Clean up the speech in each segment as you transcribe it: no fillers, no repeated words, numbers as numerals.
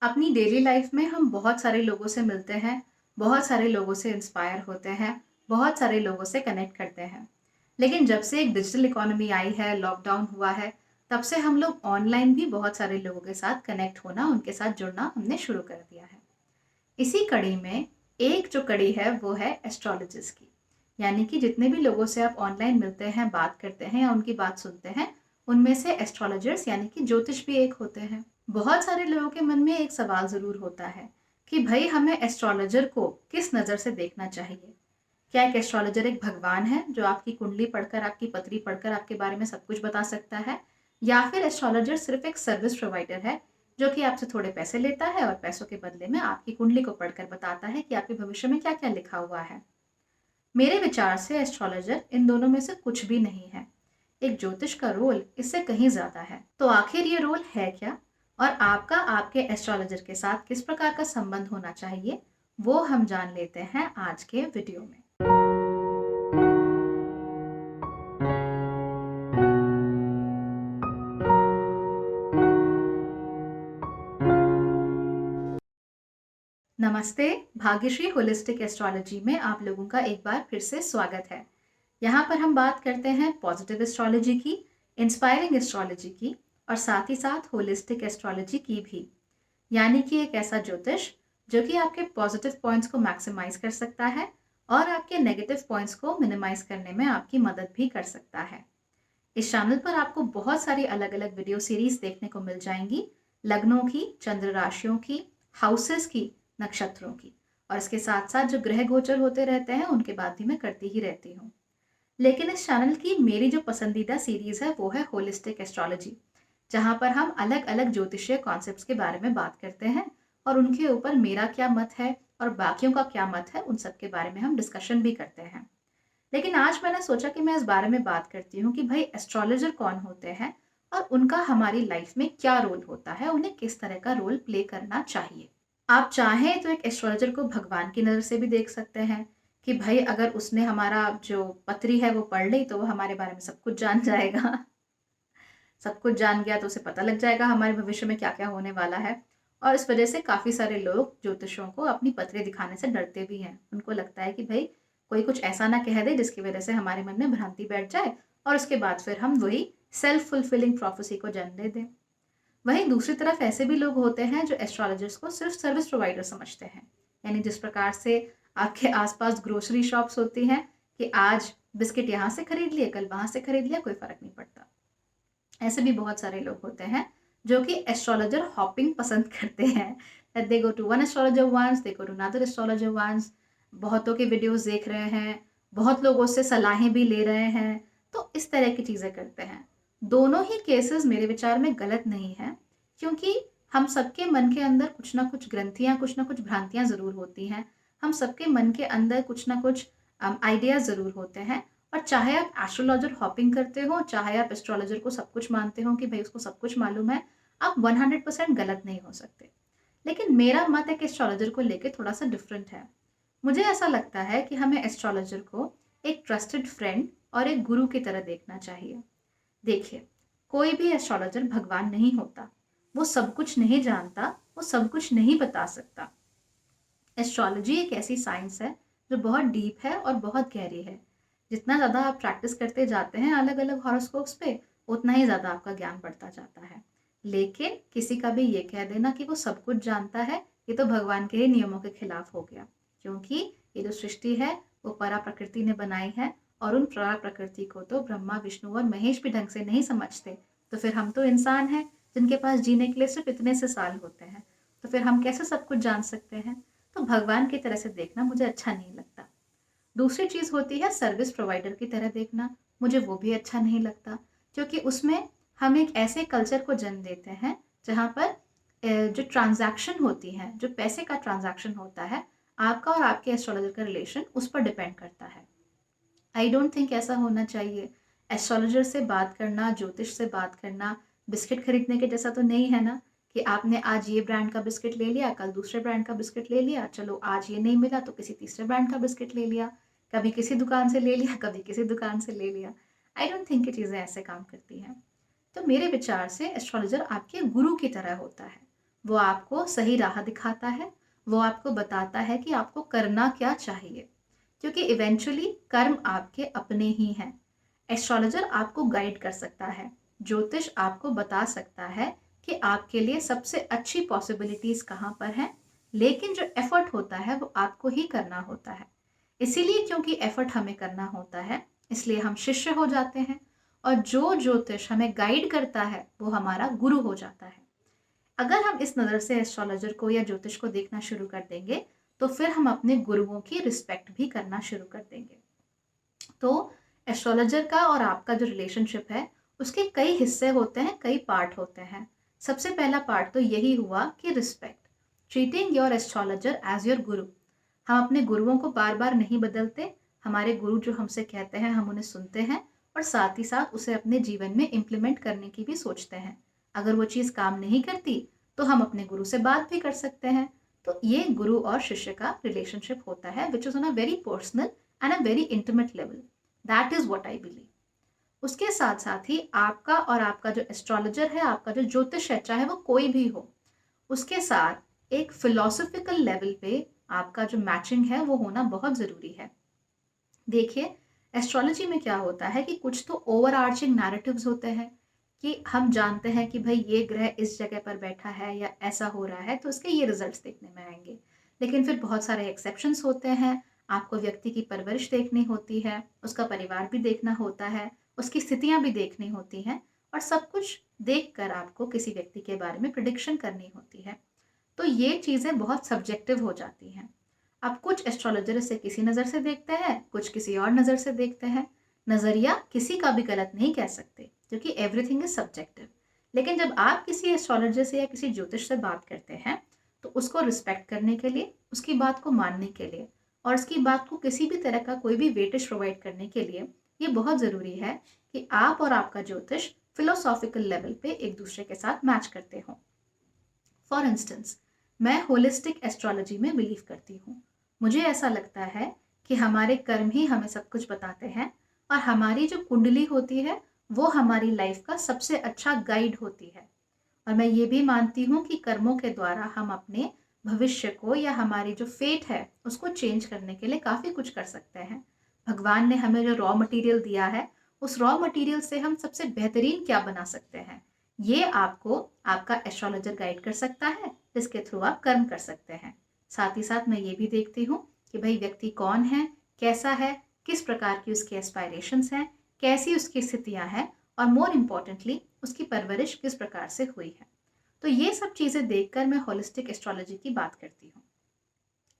अपनी daily life में हम बहुत सारे लोगों से मिलते हैं, बहुत सारे लोगों से इंस्पायर होते हैं, बहुत सारे लोगों से कनेक्ट करते हैं। लेकिन जब से एक डिजिटल इकोनॉमी आई है, लॉकडाउन हुआ है, तब से हम लोग ऑनलाइन भी बहुत सारे लोगों के साथ कनेक्ट होना, उनके साथ जुड़ना हमने शुरू कर दिया है। इसी कड़ी में एक जो कड़ी है वो है एस्ट्रोलॉजिस्ट की। यानी कि जितने भी लोगों से आप ऑनलाइन मिलते हैं, बात करते हैं या उनकी बात सुनते हैं, उनमें से एस्ट्रोलॉजर्स यानी कि ज्योतिष भी एक होते हैं। बहुत सारे लोगों के मन में एक सवाल ज़रूर होता है कि भई हमें एस्ट्रोलॉजर को किस नज़र से देखना चाहिए? क्या एक एस्ट्रोलॉजर एक भगवान है जो आपकी कुंडली पढ़कर, आपकी पत्री पढ़कर आपके बारे में सब कुछ बता सकता है? या फिर एस्ट्रोलॉजर सिर्फ एक सर्विस प्रोवाइडर है जो कि आपसे थोड़े पैसे लेता है और पैसों के बदले में आपकी कुंडली को पढ़कर बताता है कि आपके भविष्य में क्या-क्या लिखा हुआ है? मेरे विचार से एस्ट्रोलॉजर इन दोनों में से कुछ भी नहीं है। एक ज्योतिष का रोल इससे कहीं ज्यादा है। तो आखिर ये रोल है क्या? और आपका आपके एस्ट्रोलॉजर के साथ किस प्रकार का संबंध होना चाहिए, वो हम जान लेते हैं आज के वीडियो में। नमस्ते। भाग्यश्री होलिस्टिक एस्ट्रोलॉजी में आप लोगों का एक बार फिर से स्वागत है। यहाँ पर हम बात करते हैं पॉजिटिव एस्ट्रोलॉजी की, इंस्पायरिंग एस्ट्रोलॉजी की और साथ ही साथ होलिस्टिक एस्ट्रोलॉजी की भी। यानी कि एक ऐसा ज्योतिष जो कि आपके पॉजिटिव पॉइंट्स को मैक्सिमाइज कर सकता है और आपके नेगेटिव पॉइंट्स को मिनिमाइज करने में आपकी मदद भी कर सकता है। इस चैनल पर आपको बहुत सारी अलग अलग वीडियो सीरीज देखने को मिल जाएंगी, लग्नों की, चंद्र राशियों की, हाउसेस की, नक्षत्रों की, और इसके साथ साथ जो ग्रह गोचर होते रहते हैं उनके बात भी मैं करती ही रहती हूँ। लेकिन इस चैनल की मेरी जो पसंदीदा सीरीज है वो है होलिस्टिक एस्ट्रोलॉजी, जहाँ पर हम अलग अलग ज्योतिषीय कॉन्सेप्ट्स के बारे में बात करते हैं और उनके ऊपर मेरा क्या मत है और बाकियों का क्या मत है, उन सब के बारे में हम डिस्कशन भी करते हैं। लेकिन आज मैंने सोचा कि मैं इस बारे में बात करती हूँ कि भाई एस्ट्रोलॉजर कौन होते हैं और उनका हमारी लाइफ में क्या रोल होता है, उन्हें किस तरह का रोल प्ले करना चाहिए। आप चाहें तो एक एस्ट्रोलॉजर को भगवान की नज़र से भी देख सकते हैं कि भाई अगर उसने हमारा जो पत्री है वो पढ़ ली तो वो हमारे बारे में सब कुछ जान जाएगा। सब कुछ जान गया तो उसे पता लग जाएगा हमारे भविष्य में क्या क्या होने वाला है। और इस वजह से काफ़ी सारे लोग ज्योतिषों को अपनी पत्री दिखाने से डरते भी हैं। उनको लगता है कि भाई कोई कुछ ऐसा ना कह दे जिसकी वजह से हमारे मन में भ्रांति बैठ जाए और उसके बाद फिर हम वही सेल्फ फुलफिलिंग प्रोफेसी को जन्म दे दें। वहीं दूसरी तरफ ऐसे भी लोग होते हैं जो एस्ट्रोलॉजर्स को सिर्फ सर्विस प्रोवाइडर समझते हैं। यानी जिस प्रकार से आपके आसपास ग्रोसरी शॉप्स होती हैं कि आज बिस्किट यहाँ से खरीद लिए, कल वहां से खरीद लिया, कोई फर्क नहीं पड़ता। ऐसे भी बहुत सारे लोग होते हैं जो कि एस्ट्रोलॉजर हॉपिंग पसंद करते हैं। They go to one astrologer once, they go to another astrologer once, बहुतों के वीडियोस देख रहे हैं, बहुत लोगों से सलाहें भी ले रहे हैं। तो इस तरह की चीज़ें करते हैं। दोनों ही केसेस मेरे विचार में गलत नहीं है, क्योंकि हम सबके मन के अंदर कुछ ना कुछ ग्रंथियाँ, कुछ ना कुछ भ्रांतियाँ ज़रूर होती हैं। हम सबके मन के अंदर कुछ ना कुछ आइडियाज़ ज़रूर होते हैं। और चाहे आप एस्ट्रोलॉजर हॉपिंग करते हो, चाहे आप एस्ट्रोलॉजर को सब कुछ मानते हो कि भाई उसको सब कुछ मालूम है, आप 100% गलत नहीं हो सकते। लेकिन मेरा मत एक एस्ट्रोलॉजर को लेके थोड़ा सा डिफरेंट है। मुझे ऐसा लगता है कि हमें एस्ट्रोलॉजर को एक ट्रस्टेड फ्रेंड और एक गुरु की तरह देखना चाहिए। देखिए, कोई भी एस्ट्रोलॉजर भगवान नहीं होता। वो सब कुछ नहीं जानता, वो सब कुछ नहीं बता सकता। एस्ट्रोलॉजी एक ऐसी साइंस है जो बहुत डीप है और बहुत गहरी है। जितना ज़्यादा आप प्रैक्टिस करते जाते हैं अलग अलग हॉरोस्कोप्स पे, उतना ही ज़्यादा आपका ज्ञान बढ़ता जाता है। लेकिन किसी का भी ये कह देना कि वो सब कुछ जानता है, ये तो भगवान के ही नियमों के खिलाफ हो गया। क्योंकि ये जो सृष्टि है वो परा प्रकृति ने बनाई है, और उन परा प्रकृति को तो ब्रह्मा, विष्णु और महेश भी ढंग से नहीं समझते। तो फिर हम तो इंसान हैं जिनके पास जीने के लिए सिर्फ इतने से साल होते हैं। तो फिर हम कैसे सब कुछ जान सकते हैं? तो भगवान की तरह से देखना मुझे अच्छा नहीं लगता। दूसरी चीज़ होती है सर्विस प्रोवाइडर की तरह देखना, मुझे वो भी अच्छा नहीं लगता, क्योंकि उसमें हम एक ऐसे कल्चर को जन्म देते हैं जहाँ पर जो ट्रांजैक्शन होती है, जो पैसे का ट्रांजैक्शन होता है, आपका और आपके एस्ट्रोलॉजर का रिलेशन उस पर डिपेंड करता है। आई डोंट थिंक ऐसा होना चाहिए। एस्ट्रोलॉजर से बात करना, ज्योतिष से बात करना, बिस्किट खरीदने के जैसा तो नहीं है ना, कि आपने आज ये ब्रांड का बिस्किट ले लिया, कल दूसरे ब्रांड का बिस्किट ले लिया, चलो आज ये नहीं मिला तो किसी तीसरे ब्रांड का बिस्किट ले लिया, कभी किसी दुकान से ले लिया, कभी किसी दुकान से ले लिया। आई डोंट थिंक ये चीज़ें ऐसे काम करती हैं। तो मेरे विचार से एस्ट्रोलॉजर आपके गुरु की तरह होता है। वो आपको सही राह दिखाता है, वो आपको बताता है कि आपको करना क्या चाहिए, क्योंकि इवेंचुअली कर्म आपके अपने ही हैं। एस्ट्रोलॉजर आपको गाइड कर सकता है, ज्योतिष आपको बता सकता है कि आपके लिए सबसे अच्छी पॉसिबिलिटीज कहाँ पर हैं, लेकिन जो एफर्ट होता है वो आपको ही करना होता है। इसीलिए क्योंकि एफर्ट हमें करना होता है, इसलिए हम शिष्य हो जाते हैं, और जो ज्योतिष हमें गाइड करता है वो हमारा गुरु हो जाता है। अगर हम इस नज़र से एस्ट्रोलॉजर को या ज्योतिष को देखना शुरू कर देंगे, तो फिर हम अपने गुरुओं की रिस्पेक्ट भी करना शुरू कर देंगे। तो एस्ट्रोलॉजर का और आपका जो रिलेशनशिप है, उसके कई हिस्से होते हैं, कई पार्ट होते हैं। सबसे पहला पार्ट तो यही हुआ कि respect, treating your astrologer as your guru. हम अपने गुरुओं को बार बार नहीं बदलते, हमारे गुरु जो हमसे कहते हैं हम उन्हें सुनते हैं, और साथ ही साथ उसे अपने जीवन में इम्प्लीमेंट करने की भी सोचते हैं। अगर वो चीज़ काम नहीं करती तो हम अपने गुरु से बात भी कर सकते हैं। तो ये गुरु और शिष्य का रिलेशनशिप होता है, which is on a very personal and a very intimate level. That is what I believe. उसके साथ साथ ही आपका और आपका जो एस्ट्रोलॉजर है, आपका जो ज्योतिष है, चाहे वो कोई भी हो, उसके साथ एक फिलोसॉफिकल लेवल पे आपका जो मैचिंग है वो होना बहुत ज़रूरी है। देखिए, एस्ट्रोलॉजी में क्या होता है कि कुछ तो ओवर आर्चिंग नैरेटिव्स होते हैं कि हम जानते हैं कि भाई ये ग्रह इस जगह पर बैठा है या ऐसा हो रहा है तो उसके ये रिजल्ट्स देखने में आएंगे। लेकिन फिर बहुत सारे एक्सेप्शंस होते हैं। आपको व्यक्ति की परवरिश देखनी होती है, उसका परिवार भी देखना होता है, उसकी स्थितियां भी देखनी होती हैं, और सब कुछ देख कर आपको किसी व्यक्ति के बारे में प्रिडिक्शन करनी होती है। तो ये चीज़ें बहुत सब्जेक्टिव हो जाती हैं। अब कुछ एस्ट्रोलॉजर इसे किसी नज़र से देखते हैं, कुछ किसी और नज़र से देखते हैं। नज़रिया किसी का भी गलत नहीं कह सकते, क्योंकि एवरीथिंग इज सब्जेक्टिव। लेकिन जब आप किसी एस्ट्रोलॉजर से या किसी ज्योतिष से बात करते हैं, तो उसको रिस्पेक्ट करने के लिए, उसकी बात को मानने के लिए, और उसकी बात को किसी भी तरह का कोई भी वेटेज प्रोवाइड करने के लिए ये बहुत ज़रूरी है कि आप और आपका ज्योतिष फिलोसॉफिकल लेवल पे एक दूसरे के साथ मैच करते हों। फॉर इंस्टेंस, मैं होलिस्टिक एस्ट्रोलॉजी में बिलीव करती हूँ। मुझे ऐसा लगता है कि हमारे कर्म ही हमें सब कुछ बताते हैं, और हमारी जो कुंडली होती है वो हमारी लाइफ का सबसे अच्छा गाइड होती है। और मैं ये भी मानती हूँ कि कर्मों के द्वारा हम अपने भविष्य को या हमारी जो फेट है उसको चेंज करने के लिए काफ़ी कुछ कर सकते हैं। भगवान ने हमें जो रॉ मटेरियल दिया है, उस रॉ मटेरियल से हम सबसे बेहतरीन क्या बना सकते हैं, ये आपको आपका एस्ट्रोलॉजर गाइड कर सकता है, जिसके थ्रू आप कर्म कर सकते हैं। साथ ही साथ मैं ये भी देखती हूँ कि भाई व्यक्ति कौन है, कैसा है, किस प्रकार की उसकी एस्पायरेशंस हैं, कैसी उसकी स्थितियाँ हैं, और मोर इम्पॉर्टेंटली उसकी परवरिश किस प्रकार से हुई है। तो ये सब चीज़ें देखकर मैं होलिस्टिक एस्ट्रोलॉजी की बात करती हूँ।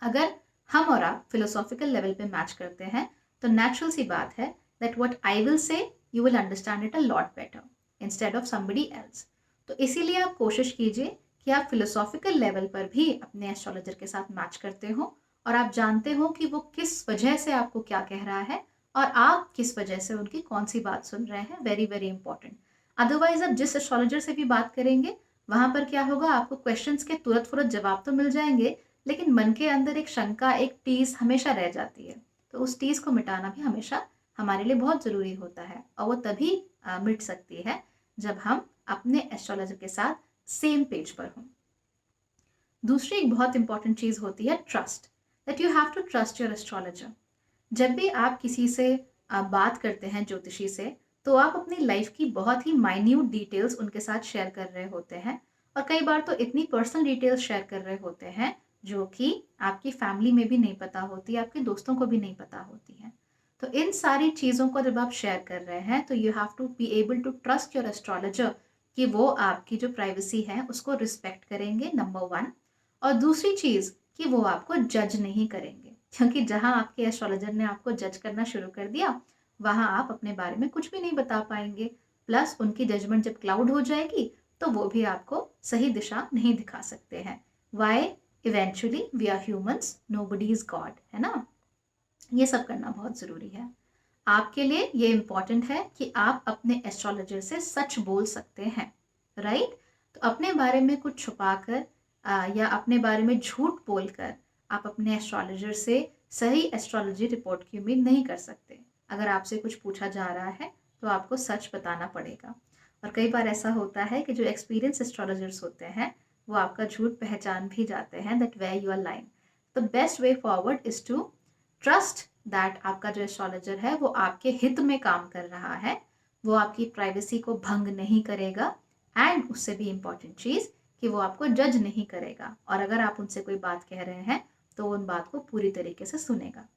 अगर हम और आप फिलोसॉफिकल लेवल पे मैच करते हैं, तो नेचुरल सी बात है that what I will say you will understand it a lot better instead of somebody else. तो इसीलिए आप कोशिश कीजिए कि आप फिलोसॉफिकल लेवल पर भी अपने एस्ट्रोलॉजर के साथ मैच करते हो, और आप जानते हो कि वो किस वजह से आपको क्या कह रहा है, और आप किस वजह से उनकी कौन सी बात सुन रहे हैं। Very very important. अदरवाइज आप जिस एस्ट्रोलॉजर से भी बात करेंगे, वहां पर क्या होगा, आपको क्वेश्चंस के तुरंत तुरंत जवाब तो मिल जाएंगे, लेकिन मन के अंदर एक शंका, एक टीस हमेशा रह जाती है। तो उस टीस को मिटाना भी हमेशा हमारे लिए बहुत ज़रूरी होता है, और वो तभी मिट सकती है जब हम अपने एस्ट्रोलॉजर के साथ सेम पेज पर हों। दूसरी एक बहुत इंपॉर्टेंट चीज़ होती है trust, that you have to trust your astrologer. जब भी आप किसी से बात करते हैं ज्योतिषी से, तो आप अपनी लाइफ की बहुत ही माइन्यूट डिटेल्स उनके साथ शेयर कर रहे होते हैं, और कई बार तो इतनी पर्सनल डिटेल्स शेयर कर रहे होते हैं जो कि आपकी फैमिली में भी नहीं पता होती, आपके दोस्तों को भी नहीं पता होती हैं। तो इन सारी चीज़ों को जब आप शेयर कर रहे हैं, तो you have to be able to trust your astrologer कि वो आपकी जो प्राइवेसी है उसको रिस्पेक्ट करेंगे, नंबर वन। और दूसरी चीज़ कि वो आपको जज नहीं करेंगे, क्योंकि जहां आपके एस्ट्रोलॉजर ने आपको जज करना शुरू कर दिया, वहां आप अपने बारे में कुछ भी नहीं बता पाएंगे। प्लस उनकी जजमेंट जब क्लाउड हो जाएगी, तो वो भी आपको सही दिशा नहीं दिखा सकते हैं। Why? Eventually we are humans, nobody is God, है ना। ये सब करना बहुत ज़रूरी है। आपके लिए ये इम्पॉर्टेंट है कि आप अपने एस्ट्रोलॉजर से सच बोल सकते हैं, राइट। तो अपने बारे में कुछ छुपाकर या अपने बारे में झूठ बोलकर आप अपने एस्ट्रोलॉजर से सही एस्ट्रोलॉजी रिपोर्ट की उम्मीद नहीं कर सकते। अगर आपसे कुछ पूछा जा रहा है तो आपको सच बताना पड़ेगा। और कई बार ऐसा होता है कि जो एक्सपीरियंस एस्ट्रोलॉजर्स होते हैं वो आपका झूठ पहचान भी जाते हैं that where you are lying. The best way forward is to trust that आपका जो एस्ट्रोलॉजर है वो आपके हित में काम कर रहा है, वो आपकी प्राइवेसी को भंग नहीं करेगा, एंड उससे भी इम्पॉर्टेंट चीज़ कि वो आपको जज नहीं करेगा, और अगर आप उनसे कोई बात कह रहे हैं तो उन बात को पूरी तरीके से सुनेगा।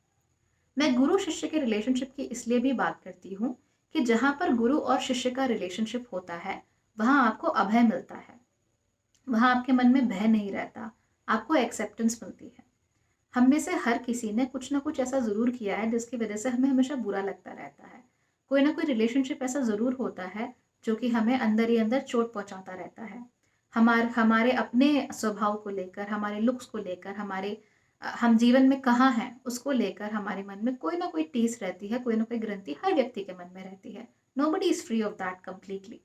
मैं गुरु शिष्य के रिलेशनशिप की इसलिए भी बात करती हूँ कि जहाँ पर गुरु और शिष्य का रिलेशनशिप होता है वहाँ आपको अभय मिलता है, वहाँ आपके मन में भय नहीं रहता, आपको एक्सेप्टेंस मिलती है। हम में से हर किसी ने कुछ ना कुछ ऐसा ज़रूर किया है जिसकी वजह से हमें हमेशा बुरा लगता रहता है। कोई ना कोई रिलेशनशिप ऐसा ज़रूर होता है जो कि हमें अंदर ही अंदर चोट पहुंचाता रहता है। हमारे अपने स्वभाव को लेकर, हमारे लुक्स को लेकर, हम जीवन में कहाँ हैं उसको लेकर हमारे मन में कोई ना कोई टीस रहती है, कोई ना कोई ग्रंथि हर व्यक्ति के मन में रहती है। Nobody is free of that completely.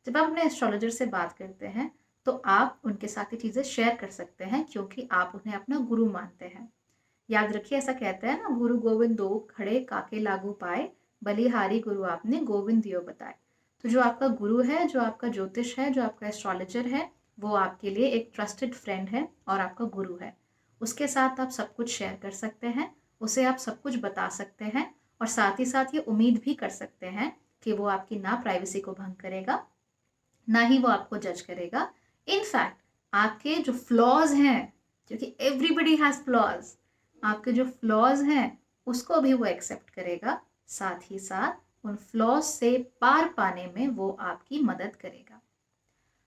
जब आप अपने एस्ट्रोलॉजर से बात करते हैं तो आप उनके साथ ये चीज़ें शेयर कर सकते हैं क्योंकि आप उन्हें अपना गुरु मानते हैं। याद रखिए, ऐसा कहते हैं ना, गुरु गोविंद दो खड़े काके लागू पाए, बलिहारी गुरु आपने गोविंद दियो बताए। तो जो आपका गुरु है, जो आपका ज्योतिष है, जो आपका एस्ट्रोलॉजर है, वो आपके लिए एक ट्रस्टेड फ्रेंड है और आपका गुरु है। उसके साथ आप सब कुछ शेयर कर सकते हैं, उसे आप सब कुछ बता सकते हैं, और साथ ही साथ ये उम्मीद भी कर सकते हैं कि वो आपकी ना प्राइवेसी को भंग करेगा, ना ही वो आपको जज करेगा। इनफैक्ट आपके जो फ्लॉज हैं, क्योंकि एवरीबडी हैज़ फ्लॉज, आपके जो फ्लॉज हैं उसको भी वो एक्सेप्ट करेगा, साथ ही साथ उन फ्लॉज से पार पाने में वो आपकी मदद करेगा।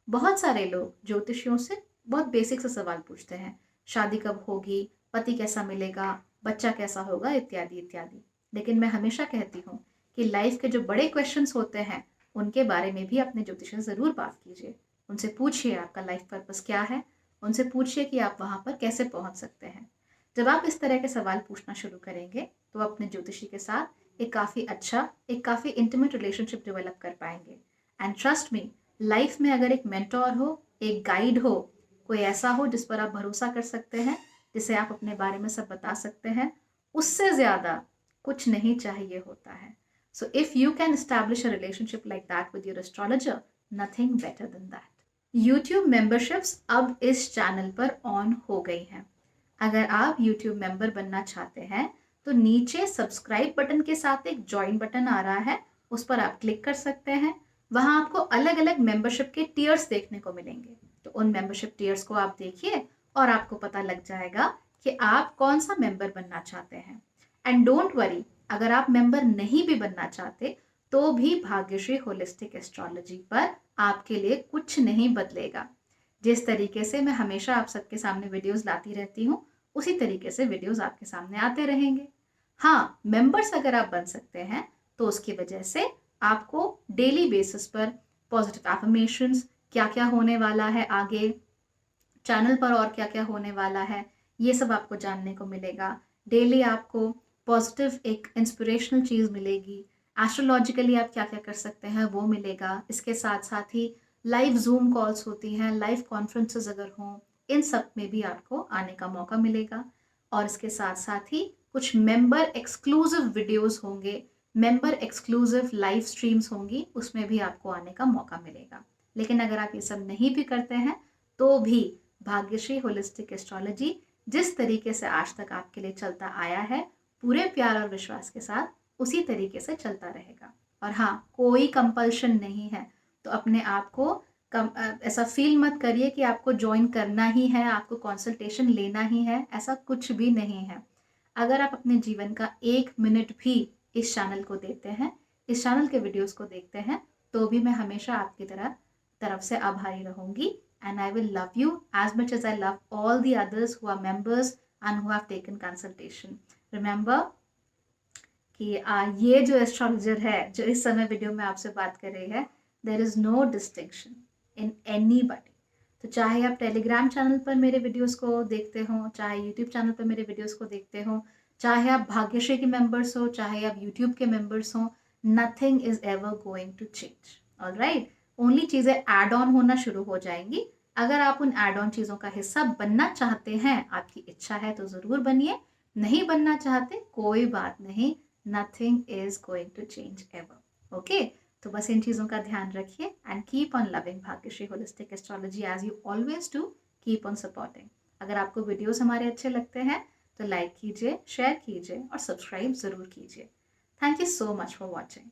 बहुत सारे लोग ज्योतिषियों से बहुत बेसिक से सवाल पूछते हैं, शादी कब होगी, पति कैसा मिलेगा, बच्चा कैसा होगा, इत्यादि इत्यादि। लेकिन मैं हमेशा कहती हूँ कि लाइफ के जो बड़े क्वेश्चंस होते हैं उनके बारे में भी अपने ज्योतिष से ज़रूर बात कीजिए। उनसे पूछिए आपका लाइफ पर्पस क्या है, उनसे पूछिए कि आप वहाँ पर कैसे पहुँच सकते हैं। जब आप इस तरह के सवाल पूछना शुरू करेंगे तो अपने ज्योतिषी के साथ एक काफ़ी इंटीमेट रिलेशनशिप डेवलप कर पाएंगे। एंड ट्रस्ट मी, लाइफ में अगर एक मेंटोर हो, एक गाइड हो, कोई ऐसा हो जिस पर आप भरोसा कर सकते हैं, जिसे आप अपने बारे में सब बता सकते हैं, उससे ज़्यादा कुछ नहीं चाहिए होता है। So if you can establish a relationship like that with your astrologer, nothing better than that. YouTube memberships अब इस चैनल पर ऑन हो गई हैं। अगर आप YouTube मेंबर बनना चाहते हैं तो नीचे सब्सक्राइब बटन के साथ एक ज्वाइन बटन आ रहा है, उस पर आप क्लिक कर सकते हैं। वहाँ आपको अलग अलग मेंबरशिप के टियर्स देखने को मिलेंगे, तो उन मेंबरशिप टियर्स को आप देखिए और आपको पता लग जाएगा कि आप कौन सा मेंबर बनना चाहते हैं। एंड डोंट वरी, अगर आप मेंबर नहीं भी बनना चाहते तो भी भाग्यश्री होलिस्टिक एस्ट्रोलॉजी पर आपके लिए कुछ नहीं बदलेगा। जिस तरीके से मैं हमेशा आप सबके सामने वीडियोस लाती रहती हूँ, उसी तरीके से वीडियोस आपके सामने आते रहेंगे। हाँ, मेंबर्स अगर आप बन सकते हैं तो उसकी वजह से आपको डेली बेसिस पर पॉजिटिव एफर्मेशंस, क्या क्या होने वाला है आगे चैनल पर और क्या क्या होने वाला है, ये सब आपको जानने को मिलेगा। डेली आपको पॉजिटिव एक इंस्पिरेशनल चीज़ मिलेगी। एस्ट्रोलॉजिकली आप क्या क्या कर सकते हैं वो मिलेगा। इसके साथ साथ ही लाइव जूम कॉल्स होती हैं, लाइव कॉन्फ्रेंसेस अगर हों, इन सब में भी आपको आने का मौका मिलेगा। और इसके साथ साथ ही कुछ मेंबर एक्सक्लूसिव वीडियोस होंगे, मेंबर एक्सक्लूसिव लाइव स्ट्रीम्स होंगी, उसमें भी आपको आने का मौका मिलेगा। लेकिन अगर आप ये सब नहीं भी करते हैं तो भी भाग्यश्री होलिस्टिक एस्ट्रोलॉजी जिस तरीके से आज तक आपके लिए चलता आया है, पूरे प्यार और विश्वास के साथ उसी तरीके से चलता रहेगा। और हाँ, कोई कंपल्शन नहीं है, तो अपने आप को ऐसा फील मत करिए कि आपको ज्वाइन करना ही है, आपको कंसल्टेशन लेना ही है, ऐसा कुछ भी नहीं है। अगर आप अपने जीवन का 1 मिनट भी इस चैनल को देते हैं, इस चैनल के वीडियोस को देखते हैं, तो भी मैं हमेशा आपकी तरफ से आभारी रहूंगी। And I will love you as much as I love all the others who are members and who have taken consultation. Remember कि ये जो एस्ट्रोलॉजर है जो इस समय वीडियो में आपसे बात कर रही है, there is no distinction in anybody. तो चाहे आप टेलीग्राम चैनल पर मेरे वीडियोस को देखते हो, चाहे यूट्यूब चैनल पर मेरे वीडियोस को देखते हो, चाहे आप भाग्यश्री के मेंबर्स हो, चाहे आप यूट्यूब के मेंबर्स हो, nothing is ever going to change. Alright, only चीज़ें ऐड ऑन होना शुरू हो जाएंगी। अगर आप उन ऐड ऑन चीज़ों का हिस्सा बनना चाहते हैं, आपकी इच्छा है तो ज़रूर बनिए, नहीं बनना चाहते कोई बात नहीं, nothing is going to change ever. Okay, तो बस इन चीज़ों का ध्यान रखिए and keep on loving Bhagyashree holistic astrology as you always do. Keep on supporting. अगर आपको वीडियोस हमारे अच्छे लगते हैं तो लाइक कीजिए, शेयर कीजिए और सब्सक्राइब ज़रूर कीजिए. Thank you so much for watching.